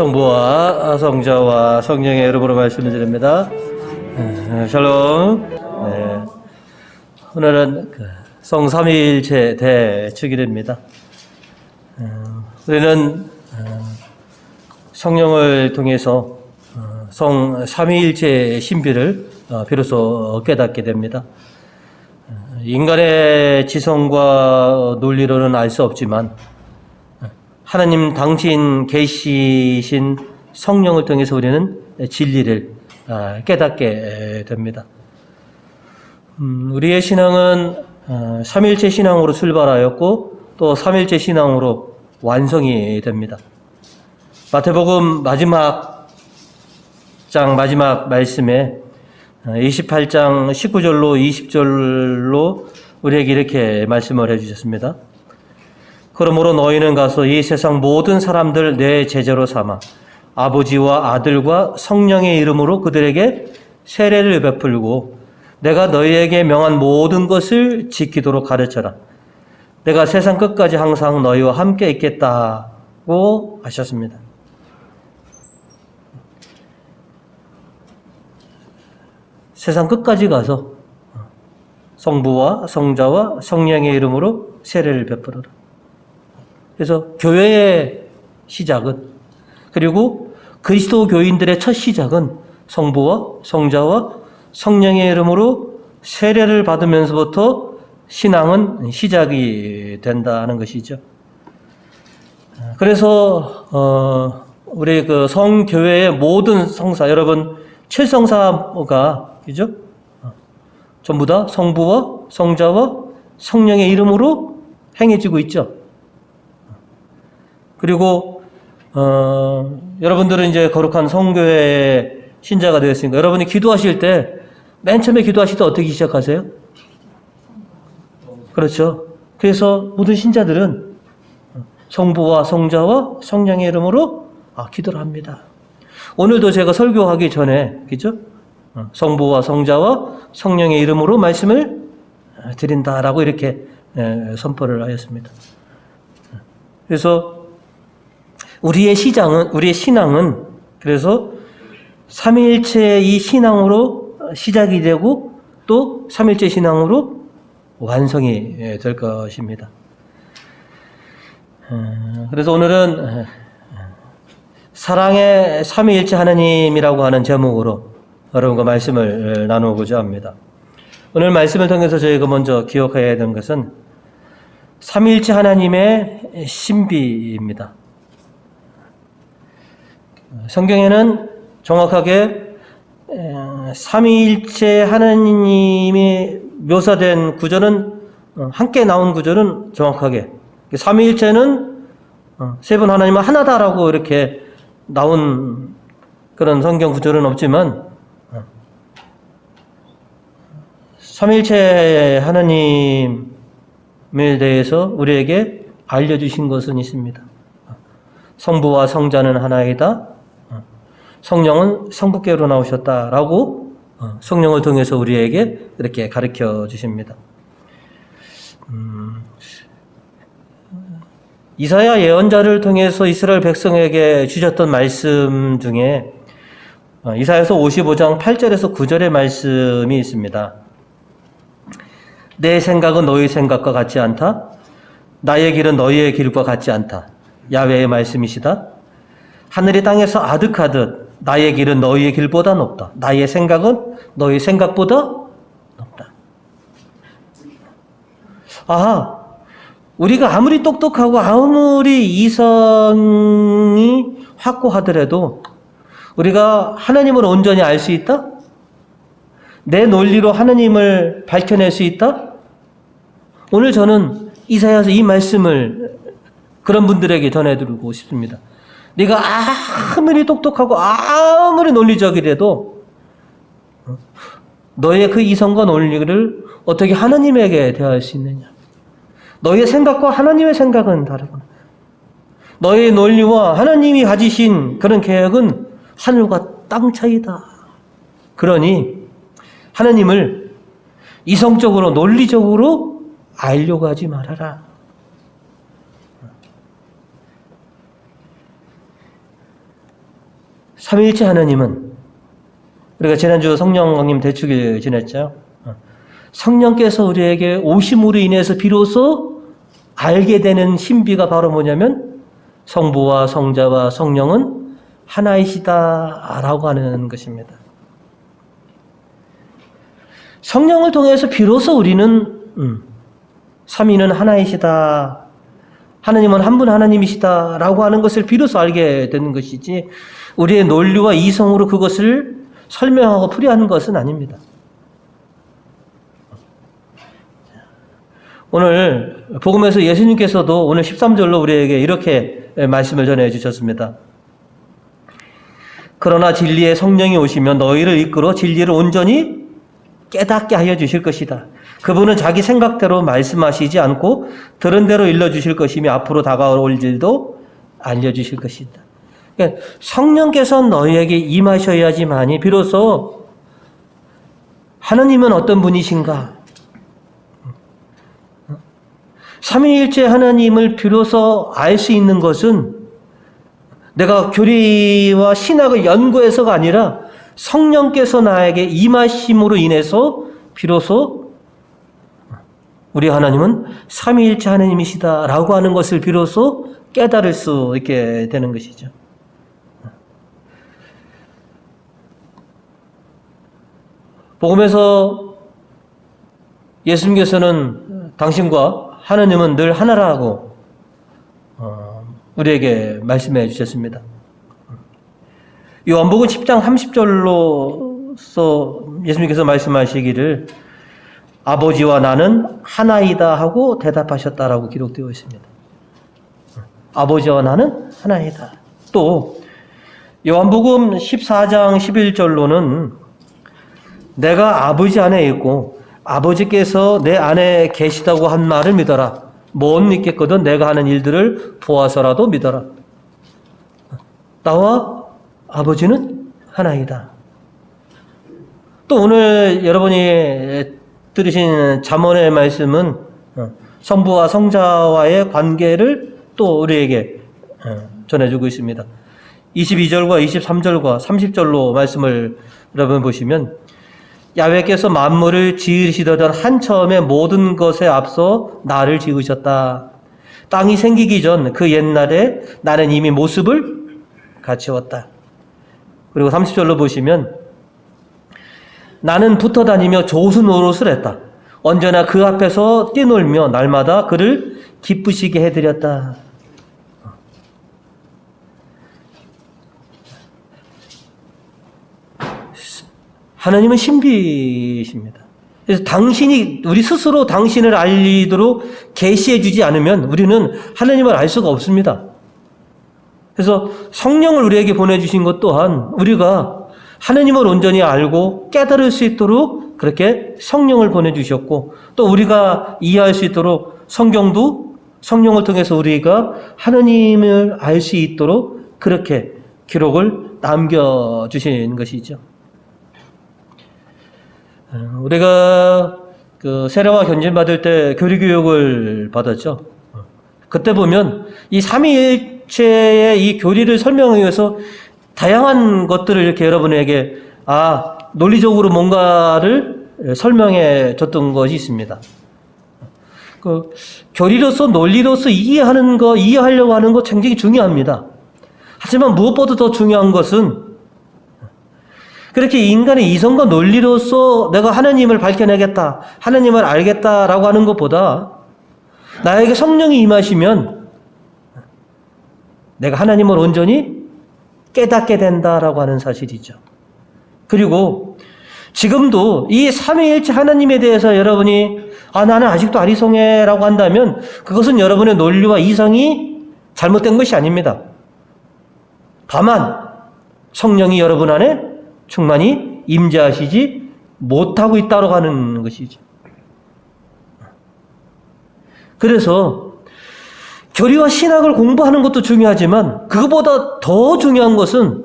성부와 성자와 성령의 이름으로 말씀을 드립니다. 샬롬. 네. 오늘은 성삼위일체 대축일입니다. 우리는 성령을 통해서 성삼위일체의 신비를 비로소 깨닫게 됩니다. 인간의 지성과 논리로는 알 수 없지만 하나님 당신 계시신 성령을 통해서 우리는 진리를 깨닫게 됩니다. 우리의 신앙은 삼일체 신앙으로 출발하였고 또 삼일체 신앙으로 완성이 됩니다. 마태복음 마지막 장 마지막 말씀에 28장 19절로 20절로 우리에게 이렇게 말씀을 해주셨습니다. 그러므로 너희는 가서 이 세상 모든 사람들 내 제자로 삼아 아버지와 아들과 성령의 이름으로 그들에게 세례를 베풀고 내가 너희에게 명한 모든 것을 지키도록 가르쳐라. 내가 세상 끝까지 항상 너희와 함께 있겠다고 하셨습니다. 세상 끝까지 가서 성부와 성자와 성령의 이름으로 세례를 베풀어라. 그래서 교회의 시작은, 그리고 그리스도 교인들의 첫 시작은 성부와 성자와 성령의 이름으로 세례를 받으면서부터 신앙은 시작이 된다는 것이죠. 그래서 우리 그 성교회의 모든 성사, 여러분 7성사가 그죠? 전부 다 성부와 성자와 성령의 이름으로 행해지고 있죠. 그리고 여러분들은 이제 거룩한 성교회의 신자가 되었으니까 여러분이 기도하실 때 맨 처음에 기도하실 때 어떻게 시작하세요? 그렇죠. 그래서 모든 신자들은 성부와 성자와 성령의 이름으로 기도를 합니다. 오늘도 제가 설교하기 전에 그죠? 성부와 성자와 성령의 이름으로 말씀을 드린다라고 이렇게 선포를 하였습니다. 그래서 우리의 신앙은 그래서 삼위일체의 이 신앙으로 시작이 되고 또 삼위일체 신앙으로 완성이 될 것입니다. 그래서 오늘은 사랑의 삼위일체 하나님이라고 하는 제목으로 여러분과 말씀을 나누고자 합니다. 오늘 말씀을 통해서 저희가 먼저 기억해야 되는 것은 삼위일체 하나님의 신비입니다. 성경에는 정확하게 삼위일체 하나님이 묘사된 구절은 함께 나온 구절은 정확하게 삼위일체는 세 분 하나님은 하나다라고 이렇게 나온 그런 성경 구절은 없지만 삼위일체 하나님에 대해서 우리에게 알려주신 것은 있습니다. 성부와 성자는 하나이다. 성령은 성부께로 나오셨다라고 성령을 통해서 우리에게 이렇게 가르쳐 주십니다. 이사야 예언자를 통해서 이스라엘 백성에게 주셨던 말씀 중에 이사야서 55장 8절에서 9절의 말씀이 있습니다. 내 생각은 너희 생각과 같지 않다. 나의 길은 너희의 길과 같지 않다. 야훼의 말씀이시다. 하늘이 땅에서 아득하듯 나의 길은 너희의 길보다 높다. 나의 생각은 너희 생각보다 높다. 우리가 아무리 똑똑하고 아무리 이성이 확고하더라도 우리가 하나님을 온전히 알 수 있다? 내 논리로 하나님을 밝혀낼 수 있다? 오늘 저는 이사야서 이 말씀을 그런 분들에게 전해드리고 싶습니다. 네가 아무리 똑똑하고 아무리 논리적이라도 너의 그 이성과 논리를 어떻게 하나님에게 대할 수 있느냐? 너의 생각과 하나님의 생각은 다르구나. 너의 논리와 하나님이 가지신 그런 계획은 하늘과 땅 차이다. 그러니 하나님을 이성적으로 논리적으로 알려고 하지 말아라. 삼위일체 하나님은, 우리가 지난주 성령 강림 대축일 지냈죠. 성령께서 우리에게 오심으로 인해서 비로소 알게 되는 신비가 바로 뭐냐면 성부와 성자와 성령은 하나이시다라고 하는 것입니다. 성령을 통해서 비로소 우리는 삼위는 하나이시다, 하나님은 한 분 하나님이시다라고 하는 것을 비로소 알게 되는 것이지 우리의 논리와 이성으로 그것을 설명하고 풀이하는 것은 아닙니다. 오늘 복음에서 예수님께서도 오늘 13절로 우리에게 이렇게 말씀을 전해 주셨습니다. 그러나 진리의 성령이 오시면 너희를 이끌어 진리를 온전히 깨닫게 하여 주실 것이다. 그분은 자기 생각대로 말씀하시지 않고 들은 대로 일러주실 것이며 앞으로 다가올 일도 알려주실 것이다. 그러니까 성령께서 너희에게 임하셔야지만이 비로소 하나님은 어떤 분이신가, 삼위일체 하나님을 비로소 알 수 있는 것은 내가 교리와 신학을 연구해서가 아니라 성령께서 나에게 임하심으로 인해서 비로소 우리 하나님은 삼위일체 하나님이시다라고 하는 것을 비로소 깨달을 수 있게 되는 것이죠. 복음에서 예수님께서는 당신과 하나님은 늘 하나라고 우리에게 말씀해 주셨습니다. 요한복음 10장 30절로서 예수님께서 말씀하시기를 아버지와 나는 하나이다 하고 대답하셨다라고 기록되어 있습니다. 아버지와 나는 하나이다. 또 요한복음 14장 11절로는 내가 아버지 안에 있고 아버지께서 내 안에 계시다고 한 말을 믿어라. 못 믿겠거든 내가 하는 일들을 보아서라도 믿어라. 나와 아버지는 하나이다. 또 오늘 여러분이 들으신 잠언의 말씀은 성부와 성자와의 관계를 또 우리에게 전해주고 있습니다. 22절과 23절과 30절로 말씀을 여러분 보시면 야훼께서 만물을 지으시던 한 처음에 모든 것에 앞서 나를 지으셨다. 땅이 생기기 전 그 옛날에 나는 이미 모습을 갖추었다. 그리고 30절로 보시면 나는 붙어 다니며 좋은 노릇을 했다. 언제나 그 앞에서 뛰놀며 날마다 그를 기쁘시게 해드렸다. 하나님은 신비이십니다. 그래서 당신이 우리 스스로 당신을 알리도록 계시해 주지 않으면 우리는 하나님을 알 수가 없습니다. 그래서 성령을 우리에게 보내주신 것 또한 우리가 하나님을 온전히 알고 깨달을 수 있도록 그렇게 성령을 보내주셨고 또 우리가 이해할 수 있도록 성경도 성령을 통해서 우리가 하나님을 알 수 있도록 그렇게 기록을 남겨주신 것이죠. 우리가 그 세례와 견진 받을 때 교리교육을 받았죠. 그때 보면 이 삼위일체의 이 교리를 설명하기 위해서 다양한 것들을 이렇게 여러분에게 논리적으로 뭔가를 설명해 줬던 것이 있습니다. 그 교리로서 논리로서 이해하려고 하는 것 굉장히 중요합니다. 하지만 무엇보다 더 중요한 것은 그렇게 인간의 이성과 논리로서 내가 하나님을 밝혀내겠다, 하나님을 알겠다라고 하는 것보다 나에게 성령이 임하시면 내가 하나님을 온전히 깨닫게 된다라고 하는 사실이죠. 그리고 지금도 이 삼위일체 하나님에 대해서 여러분이 나는 아직도 아리송해라고 한다면 그것은 여러분의 논리와 이성이 잘못된 것이 아닙니다. 다만 성령이 여러분 안에 충만히 임재하시지 못하고 있다고 하는 것이죠. 그래서 교리와 신학을 공부하는 것도 중요하지만 그것보다 더 중요한 것은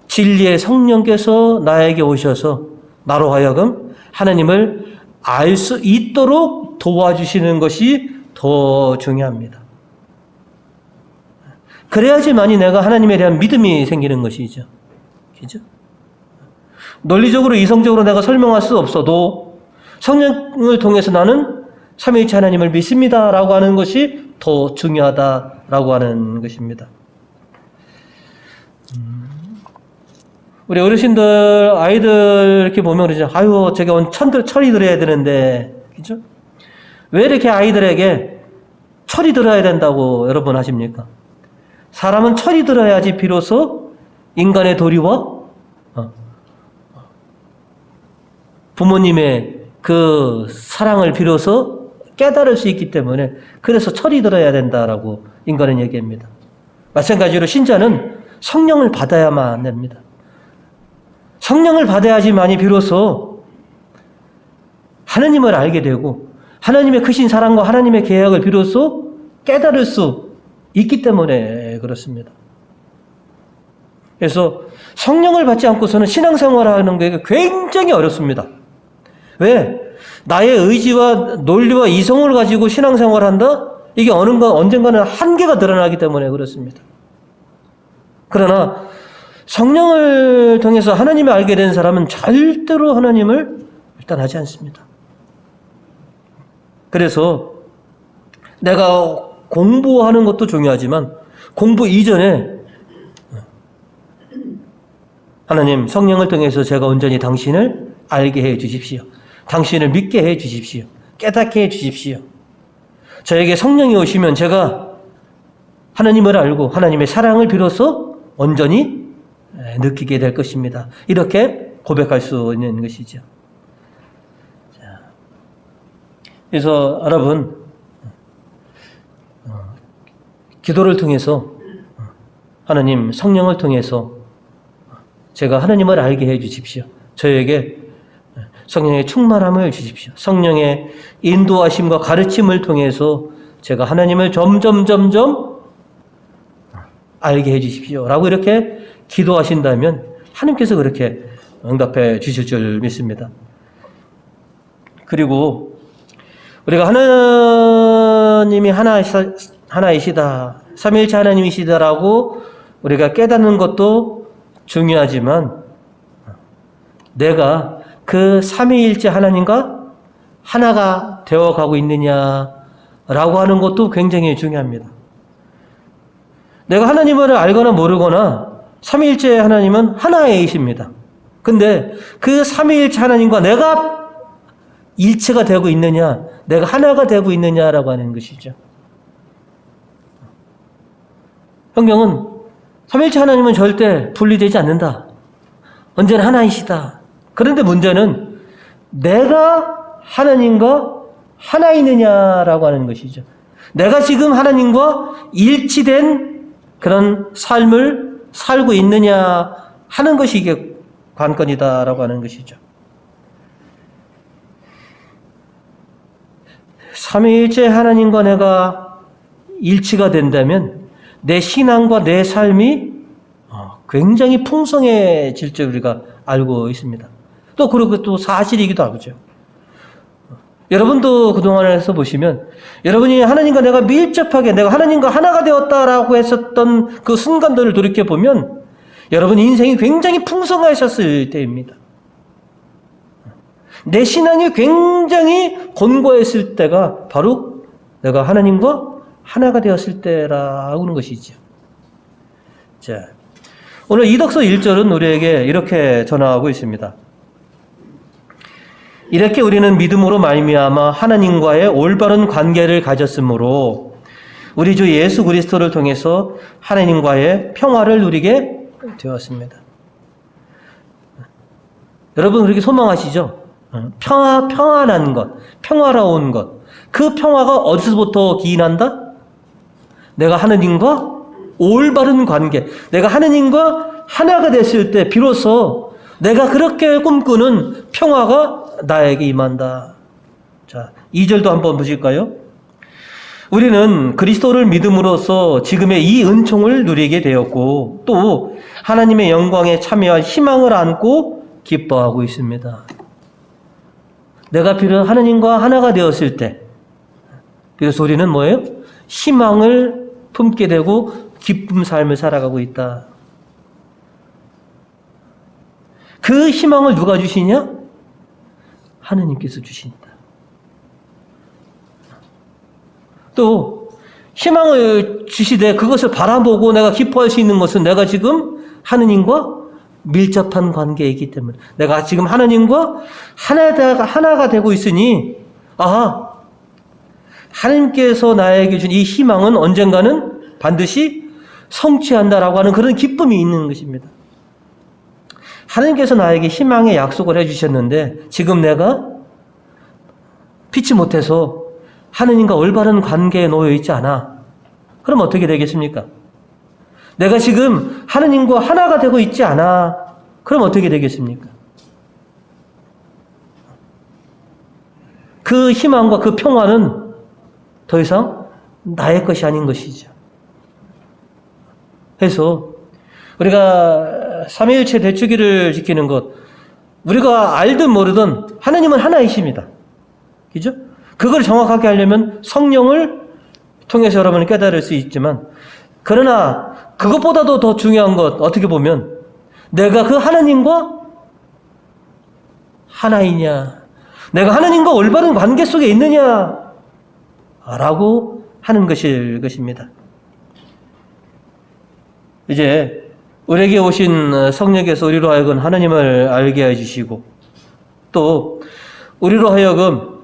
진리의 성령께서 나에게 오셔서 나로 하여금 하나님을 알 수 있도록 도와주시는 것이 더 중요합니다. 그래야지만이 내가 하나님에 대한 믿음이 생기는 것이죠. 그죠? 논리적으로 이성적으로 내가 설명할 수 없어도 성령을 통해서 나는 삼위일체 하나님을 믿습니다라고 하는 것이 더 중요하다라고 하는 것입니다. 우리 어르신들, 아이들 이렇게 보면 그러죠. 아유, 저게 철이 들어야 되는데, 그죠? 왜 이렇게 아이들에게 철이 들어야 된다고 여러분 하십니까? 사람은 철이 들어야지 비로소 인간의 도리와 부모님의 그 사랑을 비로소 깨달을 수 있기 때문에 그래서 철이 들어야 된다라고 인간은 얘기합니다. 마찬가지로 신자는 성령을 받아야만 됩니다. 성령을 받아야지만이 비로소 하나님을 알게 되고 하나님의 크신 사랑과 하나님의 계약을 비로소 깨달을 수 있기 때문에 그렇습니다. 그래서 성령을 받지 않고서는 신앙생활하는 게 굉장히 어렵습니다. 왜? 나의 의지와 논리와 이성을 가지고 신앙생활한다? 이게 언젠가는 한계가 드러나기 때문에 그렇습니다. 그러나 성령을 통해서 하나님을 알게 된 사람은 절대로 하나님을 일단 하지 않습니다. 그래서 내가 공부하는 것도 중요하지만 공부 이전에 하나님 성령을 통해서 제가 온전히 당신을 알게 해 주십시오. 당신을 믿게 해 주십시오. 깨닫게 해 주십시오. 저에게 성령이 오시면 제가 하나님을 알고 하나님의 사랑을 비로소 온전히 느끼게 될 것입니다. 이렇게 고백할 수 있는 것이죠. 그래서 여러분 기도를 통해서 하나님 성령을 통해서 제가 하나님을 알게 해 주십시오. 저에게 성령의 충만함을 주십시오. 성령의 인도하심과 가르침을 통해서 제가 하나님을 점점 알게 해 주십시오. 라고 이렇게 기도하신다면 하나님께서 그렇게 응답해 주실 줄 믿습니다. 그리고 우리가 하나님이 하나이시다, 삼위일체 하나님이시다라고 우리가 깨닫는 것도 중요하지만 내가 그 삼위일체 하나님과 하나가 되어가고 있느냐라고 하는 것도 굉장히 중요합니다. 내가 하나님을 알거나 모르거나 삼위일체 하나님은 하나이십니다. 근데 그 삼위일체 하나님과 내가 일체가 되고 있느냐, 내가 하나가 되고 있느냐라고 하는 것이죠. 성경은 삼위일체 하나님은 절대 분리되지 않는다. 언제나 하나이시다. 그런데 문제는 내가 하나님과 하나이느냐라고 하는 것이죠. 내가 지금 하나님과 일치된 그런 삶을 살고 있느냐 하는 것이 이게 관건이다라고 하는 것이죠. 삼위일체 하나님과 내가 일치가 된다면 내 신앙과 내 삶이 굉장히 풍성해질 줄 우리가 알고 있습니다. 또 그리고 또 사실이기도 하죠. 여러분도 그동안에서 보시면 여러분이 하나님과 내가 밀접하게 내가 하나님과 하나가 되었다라고 했었던 그 순간들을 돌이켜보면 여러분 인생이 굉장히 풍성하셨을 때입니다. 내 신앙이 굉장히 견고했을 때가 바로 내가 하나님과 하나가 되었을 때라고 하는 것이죠. 자, 오늘 이덕서 1절은 우리에게 이렇게 전하고 있습니다. 이렇게 우리는 믿음으로 말미암아 하나님과의 올바른 관계를 가졌으므로 우리 주 예수 그리스도를 통해서 하나님과의 평화를 누리게 되었습니다. 여러분 그렇게 소망하시죠? 평안한 것, 평화로운 것. 그 평화가 어디서부터 기인한다? 내가 하나님과 올바른 관계, 내가 하나님과 하나가 됐을 때 비로소 내가 그렇게 꿈꾸는 평화가 나에게 임한다. 자, 2절도 한번 보실까요? 우리는 그리스도를 믿음으로써 지금의 이 은총을 누리게 되었고 또 하나님의 영광에 참여할 희망을 안고 기뻐하고 있습니다. 내가 비록 하나님과 하나가 되었을 때 비로소 우리는 뭐예요? 희망을 품게 되고 기쁨 삶을 살아가고 있다. 그 희망을 누가 주시냐? 하느님께서 주신다. 또 희망을 주시되 그것을 바라보고 내가 기뻐할 수 있는 것은 내가 지금 하느님과 밀접한 관계이기 때문에, 내가 지금 하느님과 하나가 되고 있으니, 아하, 하느님께서 나에게 준 이 희망은 언젠가는 반드시 성취한다라고 하는 그런 기쁨이 있는 것입니다. 하느님께서 나에게 희망의 약속을 해주셨는데 지금 내가 피치 못해서 하느님과 올바른 관계에 놓여 있지 않아. 그럼 어떻게 되겠습니까? 내가 지금 하느님과 하나가 되고 있지 않아. 그럼 어떻게 되겠습니까? 그 희망과 그 평화는 더 이상 나의 것이 아닌 것이죠. 그래서 우리가 삼위일체 대축일을 지키는 것, 우리가 알든 모르든 하느님은 하나이십니다. 그죠? 그걸 정확하게 하려면 성령을 통해서 여러분이 깨달을 수 있지만, 그러나 그것보다도 더 중요한 것, 어떻게 보면 내가 그 하나님과 하나이냐, 내가 하나님과 올바른 관계 속에 있느냐 라고 하는 것일 것입니다. 이제 우리에게 오신 성령께서 우리로 하여금 하나님을 알게 해주시고, 또 우리로 하여금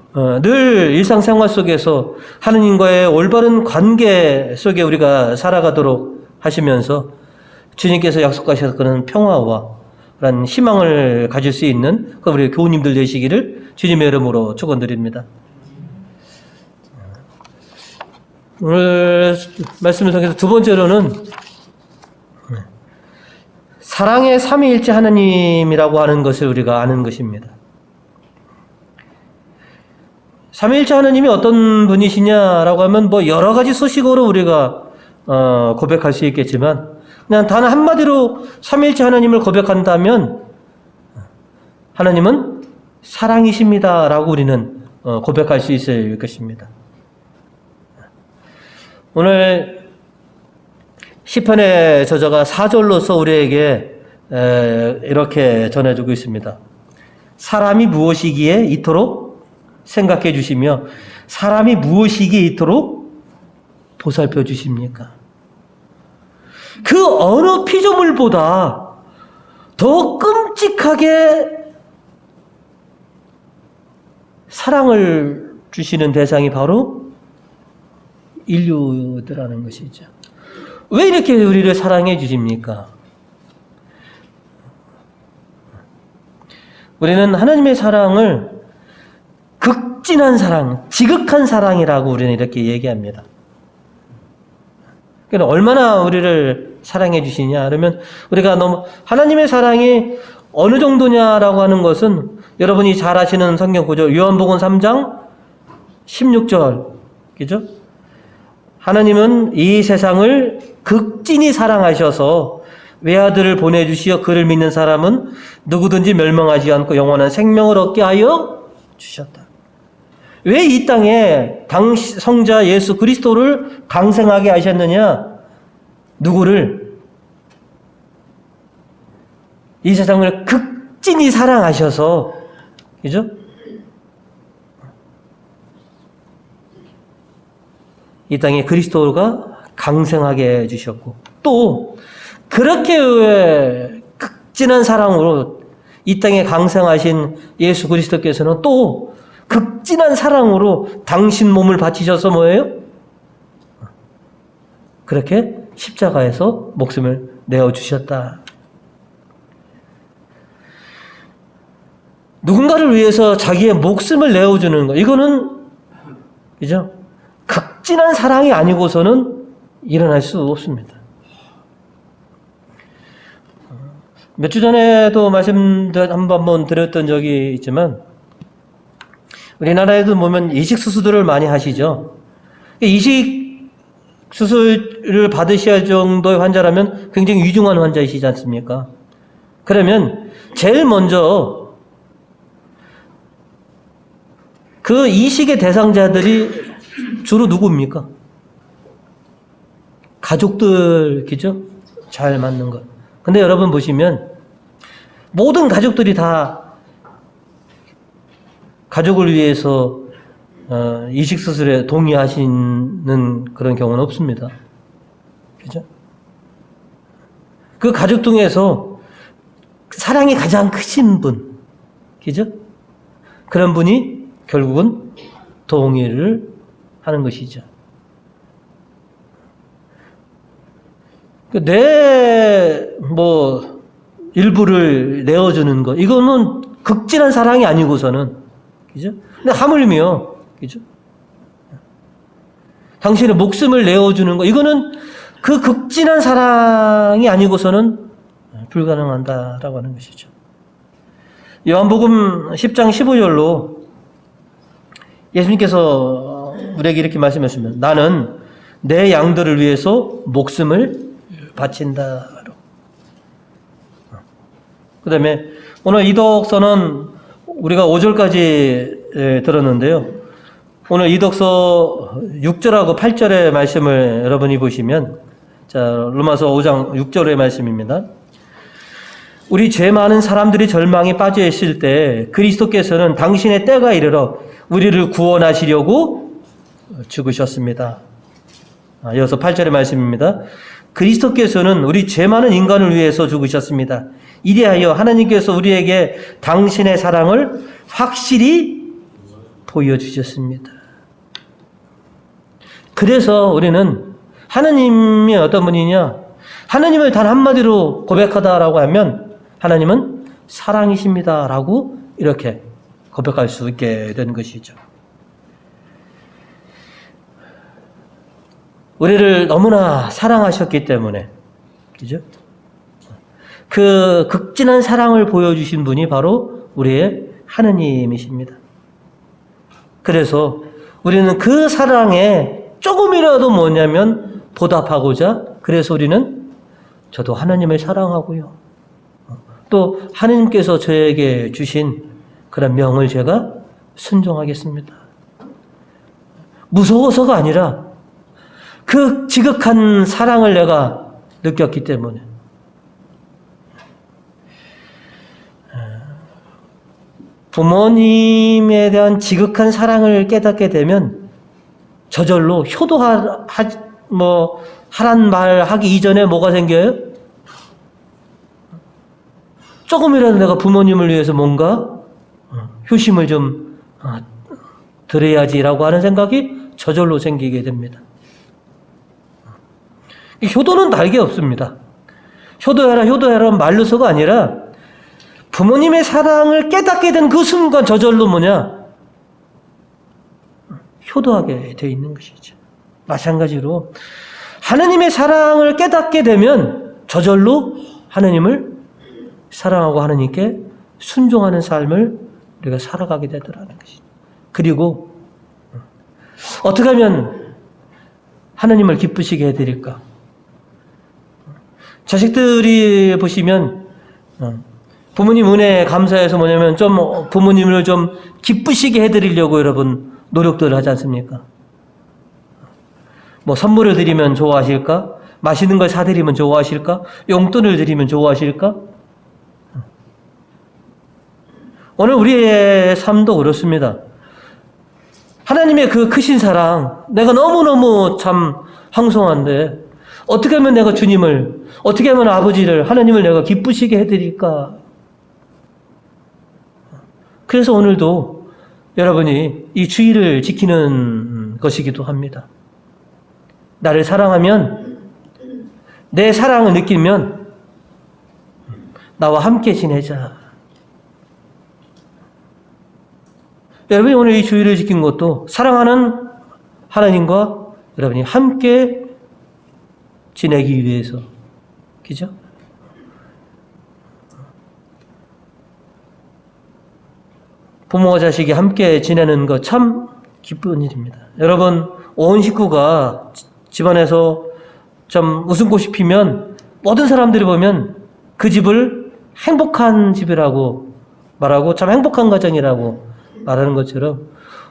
늘 일상생활 속에서 하느님과의 올바른 관계 속에 우리가 살아가도록 하시면서 주님께서 약속하셔서 그런 평화와 그런 희망을 가질 수 있는 우리 교우님들 되시기를 주님의 이름으로 축원드립니다. 오늘 말씀을 통해서 두 번째로는 사랑의 삼위일체 하나님이라고 하는 것을 우리가 아는 것입니다. 삼위일체 하나님이 어떤 분이시냐라고 하면 여러 가지 소식으로 우리가 고백할 수 있겠지만, 그냥 단 한마디로 삼위일체 하나님을 고백한다면 하나님은 사랑이십니다라고 우리는 고백할 수 있을 것입니다. 오늘 시편의 저자가 4절로서 우리에게 이렇게 전해주고 있습니다. 사람이 무엇이기에 이토록 생각해 주시며 사람이 무엇이기에 이토록 보살펴 주십니까? 그 어느 피조물보다 더 끔찍하게 사랑을 주시는 대상이 바로 인류들라는 것이죠. 왜 이렇게 우리를 사랑해 주십니까? 우리는 하나님의 사랑을 극진한 사랑, 지극한 사랑이라고 우리는 이렇게 얘기합니다. 그러니까 얼마나 우리를 사랑해 주시냐 그러면, 우리가 너무 하나님의 사랑이 어느 정도냐라고 하는 것은 여러분이 잘 아시는 성경 구절, 요한복음 3장 16절, 그죠? 하나님은 이 세상을 극진히 사랑하셔서 외아들을 보내주시어 그를 믿는 사람은 누구든지 멸망하지 않고 영원한 생명을 얻게 하여 주셨다. 왜 이 땅에 성자 예수 그리스도를 강생하게 하셨느냐? 누구를? 이 세상을 극진히 사랑하셔서, 그죠? 이 땅에 그리스도가 강생하게 해주셨고, 또 그렇게 극진한 사랑으로 이 땅에 강생하신 예수 그리스도께서는 또 극진한 사랑으로 당신 몸을 바치셔서 뭐예요? 그렇게 십자가에서 목숨을 내어주셨다. 누군가를 위해서 자기의 목숨을 내어주는 것, 이거는, 그죠? 극진한 사랑이 아니고서는 일어날 수 없습니다. 몇 주 전에도 말씀 한번 드렸던 적이 있지만, 우리나라에도 보면 이식 수술들을 많이 하시죠. 이식 수술을 받으셔야 할 정도의 환자라면 굉장히 위중한 환자이시지 않습니까? 그러면 제일 먼저 그 이식의 대상자들이 주로 누구입니까? 가족들, 그죠? 잘 맞는 것. 근데 여러분 보시면 모든 가족들이 다 가족을 위해서 이식 수술에 동의하시는 그런 경우는 없습니다. 그죠? 그 가족 중에서 사랑이 가장 크신 분, 그죠? 그런 분이 결국은 동의를 하는 것이죠. 일부를 내어주는 것, 이거는 극진한 사랑이 아니고서는, 그죠? 근데 하물며, 그죠? 당신의 목숨을 내어주는 것, 이거는 그 극진한 사랑이 아니고서는 불가능한다라고 하는 것이죠. 요한복음 10장 15절로 예수님께서 우리에게 이렇게 말씀하셨습니다. 나는 내 양들을 위해서 목숨을 바친다. 그 다음에 오늘 이독서는 우리가 5절까지 들었는데요. 오늘 이독서 6절하고 8절의 말씀을 여러분이 보시면, 자, 로마서 5장 6절의 말씀입니다. 우리 죄 많은 사람들이 절망에 빠져 있을 때 그리스도께서는 당신의 때가 이르러 우리를 구원하시려고 죽으셨습니다. 이어서 8절의 말씀입니다. 그리스도께서는 우리 죄 많은 인간을 위해서 죽으셨습니다. 이리하여 하나님께서 우리에게 당신의 사랑을 확실히 보여주셨습니다. 그래서 우리는 하나님이 어떤 분이냐? 하나님을 단 한마디로 고백하다라고 하면 하나님은 사랑이십니다라고 이렇게 고백할 수 있게 되는 것이죠. 우리를 너무나 사랑하셨기 때문에, 그죠? 그 극진한 사랑을 보여주신 분이 바로 우리의 하느님이십니다. 그래서 우리는 그 사랑에 조금이라도 뭐냐면 보답하고자, 그래서 우리는 저도 하나님을 사랑하고요. 또 하나님께서 저에게 주신 그런 명을 제가 순종하겠습니다. 무서워서가 아니라 그 지극한 사랑을 내가 느꼈기 때문에. 부모님에 대한 지극한 사랑을 깨닫게 되면 저절로 하란 말 하기 이전에 뭐가 생겨요? 조금이라도 내가 부모님을 위해서 뭔가 효심을 좀 드려야지라고 하는 생각이 저절로 생기게 됩니다. 효도는 날개 없습니다. 효도해라 말로서가 아니라 부모님의 사랑을 깨닫게 된 그 순간 저절로 효도하게 되어 있는 것이죠. 마찬가지로 하나님의 사랑을 깨닫게 되면 저절로 하나님을 사랑하고 하나님께 순종하는 삶을 우리가 살아가게 되더라는 것이죠. 그리고 어떻게 하면 하나님을 기쁘시게 해드릴까? 자식들이 보시면 부모님 은혜에 감사해서 좀 부모님을 좀 기쁘시게 해드리려고 여러분 노력들을 하지 않습니까? 선물을 드리면 좋아하실까? 맛있는 걸 사드리면 좋아하실까? 용돈을 드리면 좋아하실까? 오늘 우리의 삶도 그렇습니다. 하나님의 그 크신 사랑, 내가 너무너무 참 황송한데 어떻게 하면 내가 주님을, 어떻게 하면 아버지를, 하나님을 내가 기쁘시게 해드릴까? 그래서 오늘도 여러분이 이 주의를 지키는 것이기도 합니다. 나를 사랑하면, 내 사랑을 느끼면 나와 함께 지내자. 여러분이 오늘 이 주의를 지킨 것도 사랑하는 하나님과 여러분이 함께 지내기 위해서, 그죠? 부모와 자식이 함께 지내는 것 참 기쁜 일입니다. 여러분, 온 식구가 집안에서 좀 웃음꽃이 피면 모든 사람들이 보면 그 집을 행복한 집이라고 말하고 참 행복한 가정이라고 말하는 것처럼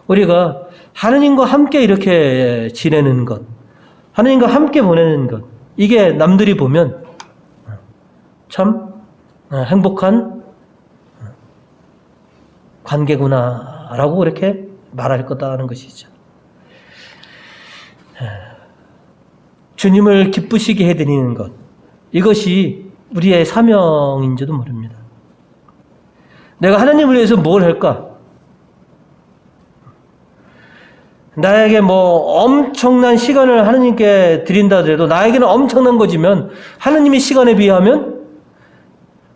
우리가 하느님과 함께 이렇게 지내는 것, 하나님과 함께 보내는 것, 이게 남들이 보면 참 행복한 관계구나라고 그렇게 말할 거다는 것이죠. 주님을 기쁘시게 해드리는 것, 이것이 우리의 사명인지도 모릅니다. 내가 하나님을 위해서 뭘 할까? 나에게 뭐 엄청난 시간을 하나님께 드린다 하더라도 나에게는 엄청난 거지만 하나님의 시간에 비하면,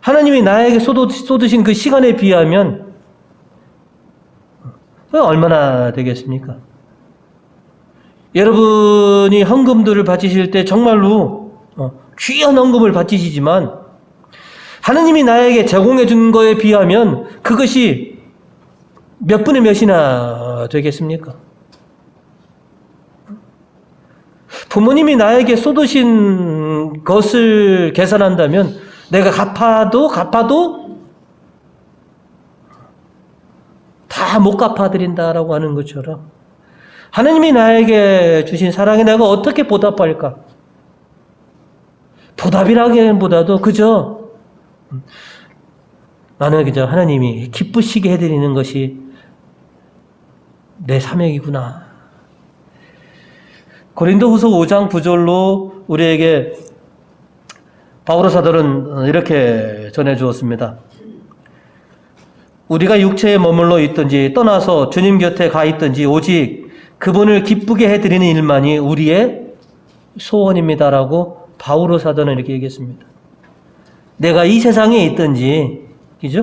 하나님이 나에게 쏟으신 그 시간에 비하면 얼마나 되겠습니까? 여러분이 헌금들을 바치실 때 정말로 귀한 헌금을 바치시지만 하나님이 나에게 제공해 준 거에 비하면 그것이 몇 분의 몇이나 되겠습니까? 부모님이 나에게 쏟으신 것을 계산한다면 내가 갚아도 다 못 갚아드린다라고 하는 것처럼 하나님이 나에게 주신 사랑에 내가 어떻게 보답할까? 보답이라기보다도 그저 나는 그저 하나님이 기쁘시게 해드리는 것이 내 사명이구나. 고린도후서 5장 9절로 우리에게 바오로 사도는 이렇게 전해주었습니다. 우리가 육체에 머물러 있든지 떠나서 주님 곁에 가 있든지 오직 그분을 기쁘게 해드리는 일만이 우리의 소원입니다라고 바오로 사도는 이렇게 얘기했습니다. 내가 이 세상에 있든지, 그죠?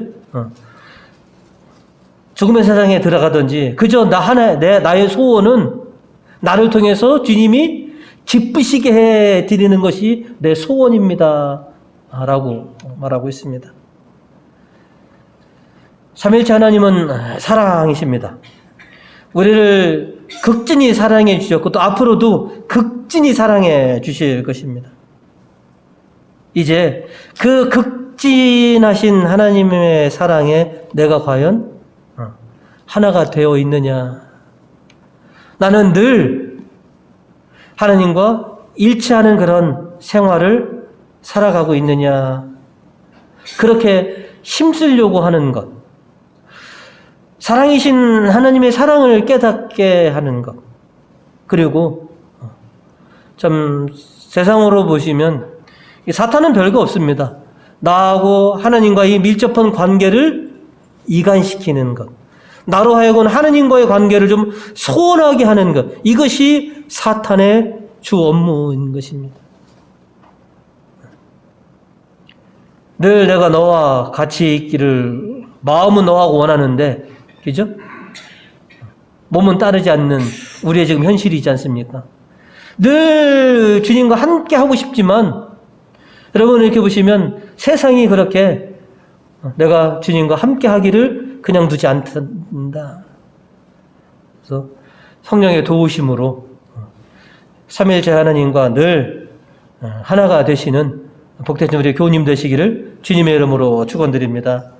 죽음의 세상에 들어가든지 그저 나의 소원은 나를 통해서 주님이 기쁘시게 해드리는 것이 내 소원입니다 라고 말하고 있습니다. 삼위일체 하나님은 사랑이십니다. 우리를 극진히 사랑해 주셨고 또 앞으로도 극진히 사랑해 주실 것입니다. 이제 그 극진하신 하나님의 사랑에 내가 과연 하나가 되어 있느냐? 나는 늘 하나님과 일치하는 그런 생활을 살아가고 있느냐? 그렇게 힘쓰려고 하는 것. 사랑이신 하나님의 사랑을 깨닫게 하는 것. 그리고 좀 세상으로 보시면 사탄은 별거 없습니다. 나하고 하나님과 이 밀접한 관계를 이간시키는 것. 나로 하여금 하나님과의 관계를 좀 소원하게 하는 것. 이것이 사탄의 주 업무인 것입니다. 늘 내가 너와 같이 있기를 마음은 너하고 원하는데, 그죠? 몸은 따르지 않는 우리의 지금 현실이지 않습니까? 늘 주님과 함께 하고 싶지만, 여러분 이렇게 보시면 세상이 그렇게 내가 주님과 함께 하기를 그냥 두지 않는다. 그래서 성령의 도우심으로 삼위일체 하나님과 늘 하나가 되시는 복되신 우리 교우님 되시기를 주님의 이름으로 축원드립니다.